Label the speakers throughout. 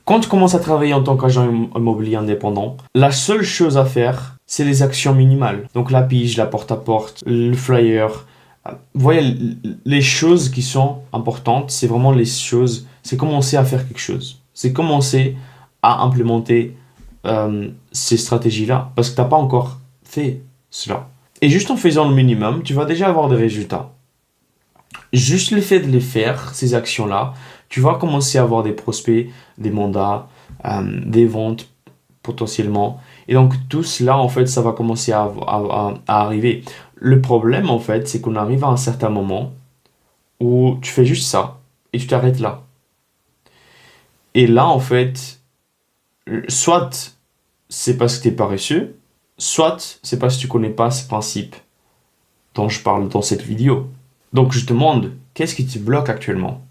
Speaker 1: Quand tu commences à travailler en tant qu'agent immobilier indépendant, la seule chose à faire, c'est les actions minimales. Donc la pige, la porte-à-porte, le flyer. Vous voyez, les choses qui sont importantes, c'est vraiment les choses, c'est commencer à faire quelque chose. C'est commencer à implémenter ces stratégies-là, parce que tu n'as pas encore fait cela. Et juste en faisant le minimum, tu vas déjà avoir des résultats. Juste le fait de les faire, ces actions-là, tu vas commencer à avoir des prospects, des mandats, des ventes potentiellement. Et donc tout cela, en fait, ça va commencer à arriver. Le problème, en fait, c'est qu'on arrive à un certain moment où tu fais juste ça et tu t'arrêtes là. Et là, en fait, soit c'est parce que tu es paresseux, soit c'est parce que tu connais pas ce principe dont je parle dans cette vidéo. Donc je te demande, qu'est-ce qui te bloque actuellement?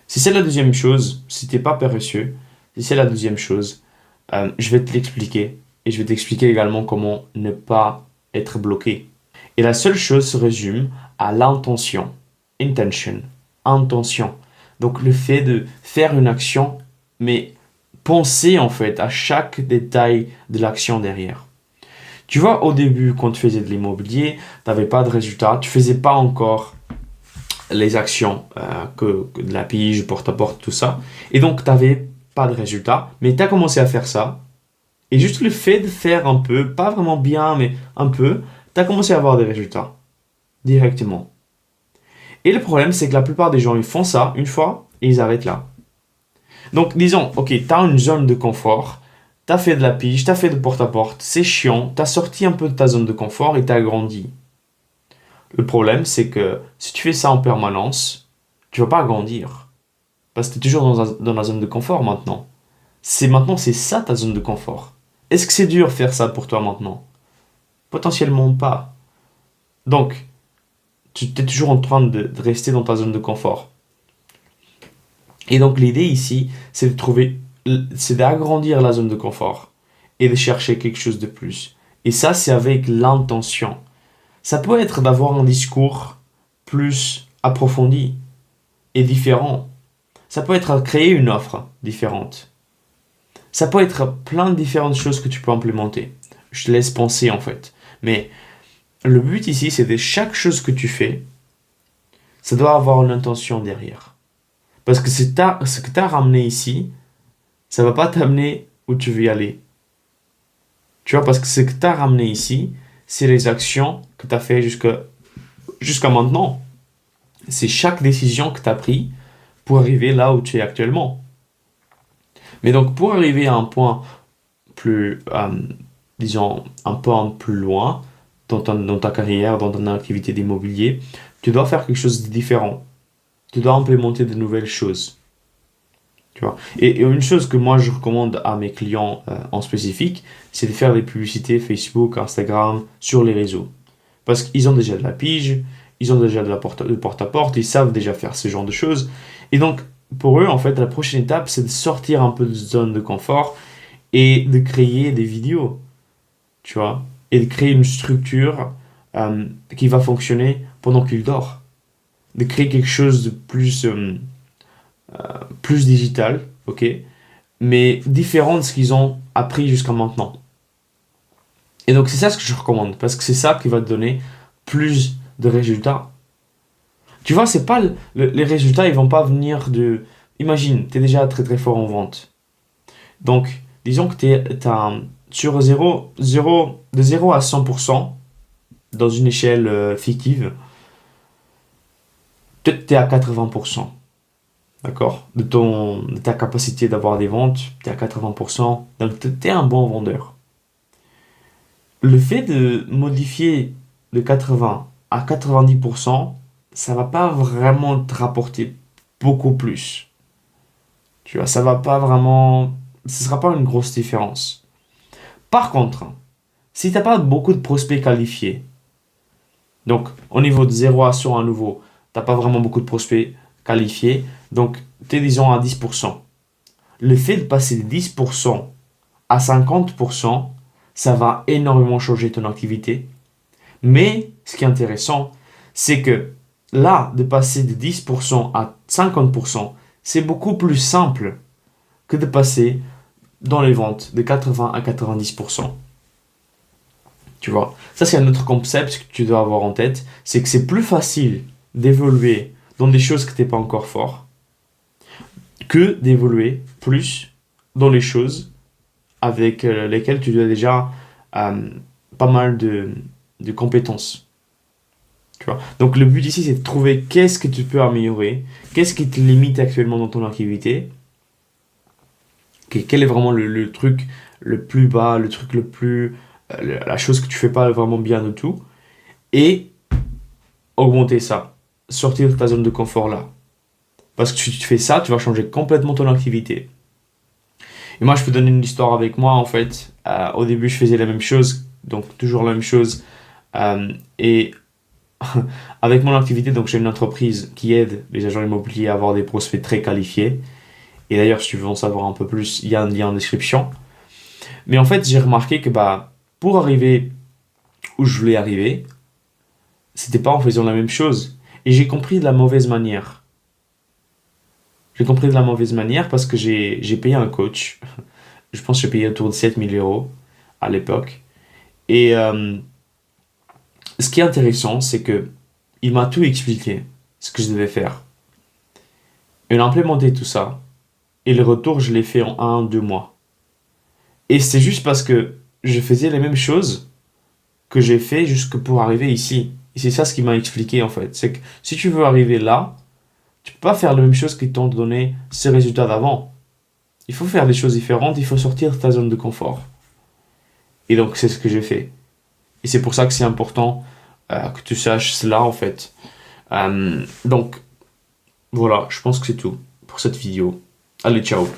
Speaker 1: Si c'est la deuxième chose, si t'es pas paresseux, si c'est la deuxième chose, je vais te l'expliquer. Et je vais t'expliquer également comment ne pas être bloqué. Et la seule chose se résume à l'intention. Intention. Intention. Donc le fait de faire une action, mais penser en fait à chaque détail de l'action derrière. Tu vois, au début, quand tu faisais de l'immobilier, tu n'avais pas de résultat, tu faisais pas encore les actions que de la pige, porte-à-porte, tout ça. Et donc, tu n'avais pas de résultat, mais tu as commencé à faire ça. Et juste le fait de faire un peu, pas vraiment bien, mais un peu, tu as commencé à avoir des résultats directement. Et le problème, c'est que la plupart des gens, ils font ça une fois et ils arrêtent là. Donc, disons, ok, tu as une zone de confort, tu as fait de la pige, tu as fait de porte-à-porte, c'est chiant, tu as sorti un peu de ta zone de confort et tu as grandi. Le problème, c'est que si tu fais ça en permanence, tu vas pas grandir. Parce que tu es toujours dans la zone de confort maintenant. Maintenant, c'est ça ta zone de confort. Est-ce que c'est dur de faire ça pour toi maintenant? Potentiellement pas. Donc, tu es toujours en train de rester dans ta zone de confort. Et donc, l'idée ici, c'est d'agrandir la zone de confort et de chercher quelque chose de plus. Et ça, c'est avec l'intention. Ça peut être d'avoir un discours plus approfondi et différent. Ça peut être créer une offre différente. Ça peut être plein de différentes choses que tu peux implémenter. Je te laisse penser en fait. Mais le but ici, c'est de chaque chose que tu fais, ça doit avoir une intention derrière. Parce que ce que tu as ramené ici, ça va pas t'amener où tu veux y aller. Tu vois, parce que ce que tu as ramené ici, c'est les actions que tu as fait jusqu'à maintenant. C'est chaque décision que tu as prise pour arriver là où tu es actuellement. Mais donc, pour arriver à un point plus, disons, un point plus loin dans ta carrière, dans ton activité d'immobilier, tu dois faire quelque chose de différent. Tu dois implémenter de nouvelles choses. Tu vois. Et une chose que moi je recommande à mes clients en spécifique, c'est de faire des publicités Facebook, Instagram, sur les réseaux. Parce qu'ils ont déjà de la pige, ils ont déjà de porte-à-porte, ils savent déjà faire ce genre de choses. Et donc, pour eux, en fait, la prochaine étape, c'est de sortir un peu de zone de confort et de créer des vidéos, tu vois, et de créer une structure qui va fonctionner pendant qu'il dort. De créer quelque chose de plus digital, ok, mais différent de ce qu'ils ont appris jusqu'à maintenant. Et donc, c'est ça ce que je recommande, parce que c'est ça qui va te donner plus de résultats. Tu vois, c'est pas les résultats, ils vont pas venir de... Imagine, tu es déjà très très fort en vente. Donc, disons que sur de 0 à 100% dans une échelle fictive, peut-être tu es à 80%. D'accord? De ta capacité d'avoir des ventes, tu es à 80%. Donc, tu es un bon vendeur. Le fait de modifier de 80 à 90%, ça va pas vraiment te rapporter beaucoup plus. Tu vois, ça va pas vraiment... Ce sera pas une grosse différence. Par contre, si tu n'as pas beaucoup de prospects qualifiés, donc au niveau de 0 à 100 à nouveau, tu n'as pas vraiment beaucoup de prospects qualifiés, donc tu es disons à 10%. Le fait de passer de 10% à 50%, ça va énormément changer ton activité. Mais ce qui est intéressant, c'est que là, de passer de 10% à 50%, c'est beaucoup plus simple que de passer dans les ventes de 80 à 90%. Tu vois, ça c'est un autre concept que tu dois avoir en tête, c'est que c'est plus facile d'évoluer dans des choses que tu n'es pas encore fort que d'évoluer plus dans les choses avec lesquelles tu as déjà pas mal de compétences. Tu vois? Donc le but ici, c'est de trouver qu'est-ce que tu peux améliorer, qu'est-ce qui te limite actuellement dans ton activité, quel est vraiment le truc le plus bas, le truc le plus... la chose que tu fais pas vraiment bien du tout, et augmenter ça, sortir de ta zone de confort là. Parce que si tu fais ça, tu vas changer complètement ton activité. Et moi, je peux donner une histoire avec moi, en fait. Au début, je faisais la même chose, donc toujours la même chose. Et avec mon activité, donc j'ai une entreprise qui aide les agents immobiliers à avoir des prospects très qualifiés. Et d'ailleurs, si tu veux en savoir un peu plus, il y a un lien en description. Mais en fait, j'ai remarqué que pour arriver où je voulais arriver, c'était pas en faisant la même chose. Et j'ai compris de la mauvaise manière. J'ai compris de la mauvaise manière parce que j'ai payé un coach. Je pense que j'ai payé autour de 7 000 € à l'époque. Et ce qui est intéressant, c'est que il m'a tout expliqué, ce que je devais faire. Il a implémenté tout ça. Et le retour, je l'ai fait en 1-2 mois. Et c'est juste parce que je faisais les mêmes choses que j'ai fait jusque pour arriver ici. Et c'est ça ce qui m'a expliqué en fait. C'est que si tu veux arriver là, tu peux pas faire les mêmes choses qui t'ont donné ces résultats d'avant. Il faut faire des choses différentes, il faut sortir de ta zone de confort. Et donc c'est ce que j'ai fait. Et c'est pour ça que c'est important que tu saches cela en fait. Donc voilà, je pense que c'est tout pour cette vidéo. Allez, ciao.